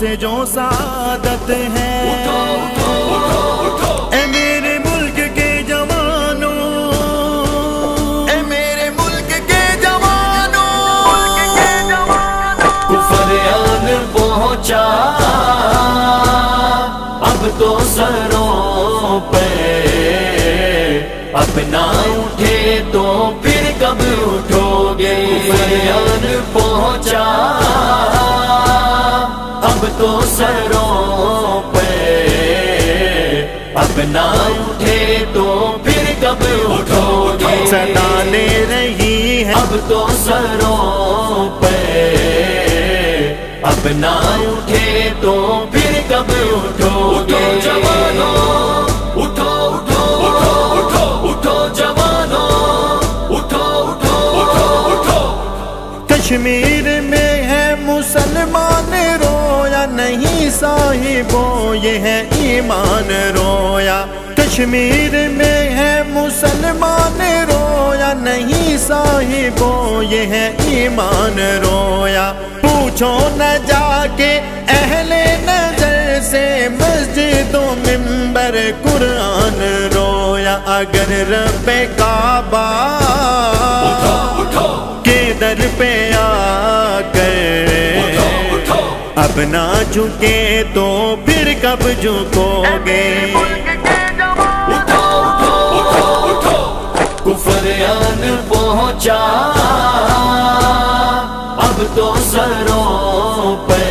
سے جو سعادت ہے، اے میرے ملک کے جوانوں، اے میرے ملک کے جوانوں، کفر آن پہنچا اب تو سروں پہ، اپنا اٹھے تو پھر کب اٹھو گے؟ کفر آن پہنچا اب تو سروں پہ، اپنا اٹھے تو پھر کب اٹھو گے؟ صدا دے رہی ہے اب تو سروں پہ، اپنا اٹھے تو پھر کب اٹھو گے؟ جوانوں اٹھو اٹھو اٹھو اٹھو اٹھو جوانوں اٹھو اٹھو اٹھو اٹھو۔ کشمیر میں ہے مسلمان رویا نہیں صاحبوں، یہ ہے ایمان رویا۔ کشمیر میں ہے مسلمان رویا نہیں صاحبوں، یہ ہے ایمان رویا۔ پوچھو نہ جا کے اہل نظر سے، مسجد و منبر قرآن رویا۔ اگر رب کعبہ کے در پہ آ کر اب نہ جھکے تو پھر کب جھکو گے؟ کفر آن پہنچا اب تو سروں پہ،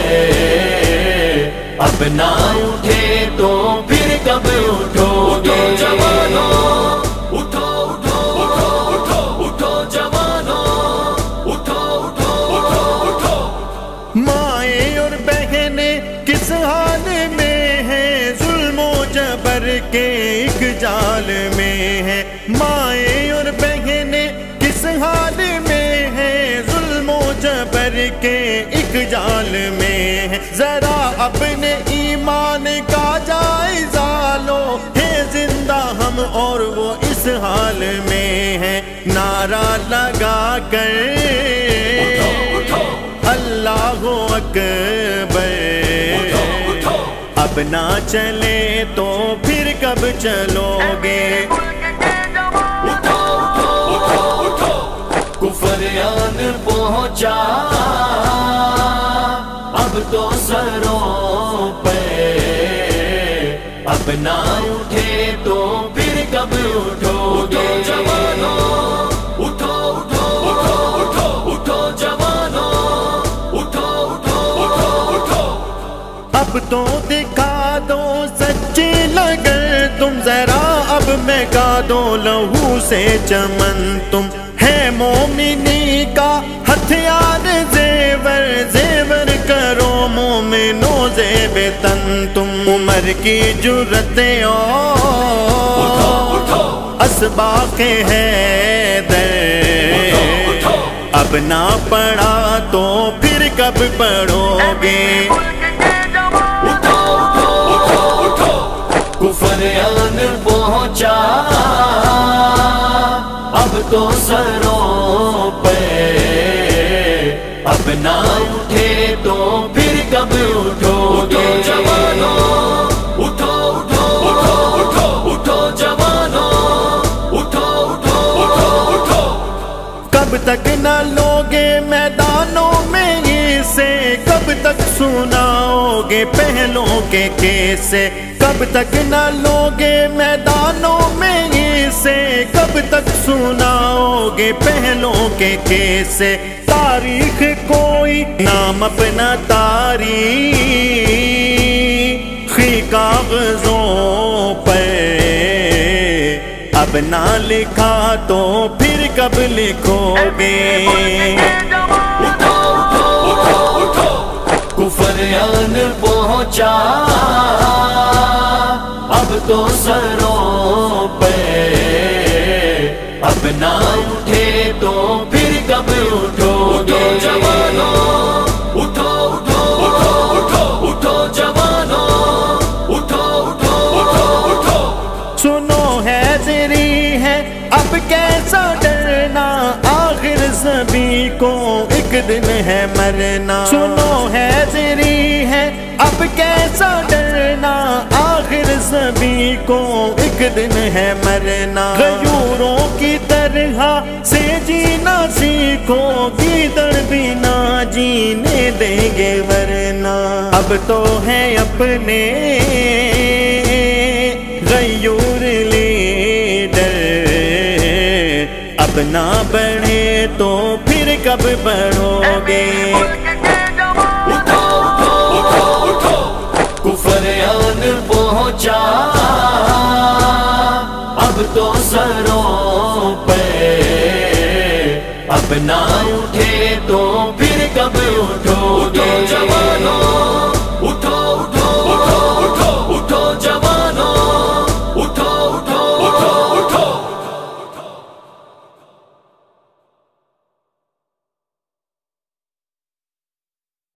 اپنا اٹھے تو پھر کب اٹھو گے؟ جوانوں اٹھو اٹھو اٹھو اٹھو اٹھو جوانوں اٹھو اٹھو اٹھو اٹھو۔ مائیں اور بہنیں کس حال میں ہیں، ظلم و جبر کے ایک جال میں ہیں۔ مائیں اور بہنیں کس حال میں ہیں، ظلم و جبر کے ایک جال میں ہیں۔ ذرا اپنے ایمان کا جائزہ لو، ہے زندہ ہم اور وہ اس حال میں ہیں۔ نعرہ لگا کر اللہ اکبر اب نہ چلے تو پھر کب چلو گے؟ کفر آن پہنچا اب تو سروں پہ، اپنا اٹھے تو پھر کب اٹھو گے؟ جوانوں اٹھو اٹھو اٹھو اٹھو اٹھو جوانوں اٹھو اٹھو اٹھو اٹھو۔ اب تو دکھا دو سچی لگر تم ذرا، اب میں کا دو لہو سے چمن تم، ہے مومنی کا ہتھیار زیور، زیور کرو مومنو زیب تن تم۔ عمر کی جرت اور اسباق حیدر، اب نہ پڑھا تو پھر کب پڑھو گے؟ کفر آن پہنچا اب تو سروں پہ، اپنا اٹھے تو پھر کب اٹھو گے؟ جوانوں اٹھو اٹھو اٹھو اٹھو اٹھو جوانوں اٹھو اٹھو اٹھو اٹھو۔ کب تک نہ لوگے میدانوں میں اسے، کب تک سناؤ گے پہلوں کے کیسے؟ کب تک نہ لوگے میدانوں میں اسے، کب تک سناؤ گے پہلوں کے کیسے؟ تاریخ کوئی نام اپنا تاریخی کاغذوں پر اب نہ لکھا تو پھر کب لکھو گے؟ کفر آن پہنچا اب تو سروں پہ، اپنا اٹھے تو پھر کب اٹھو گے؟ جوانوں اٹھو اٹھو اٹھو اٹھو اٹھو جوانوں اٹھو اٹھو اٹھو اٹھو۔ سنو حیدری ہے اب کیسا ڈرنا، آخر سبھی کو ایک دن ہے مرنا۔ سنو حیدری ہے کیسا ڈرنا، آخر سبھی کو ایک دن ہے مرنا۔ غیوروں کی طرح سے جینا سیکھو، گیدڑ بھی نہ جینے دیں گے ورنہ۔ اب تو ہے اپنے غیور لیڈر، اب نہ بڑھے تو پھر کب بڑھو گے؟ اٹھو اٹھو اٹھو اٹھو، کفر آن پہنچا اب تو سروں پہ، اب نہ اٹھے تو پھر کب اٹھو گے؟ جوانوں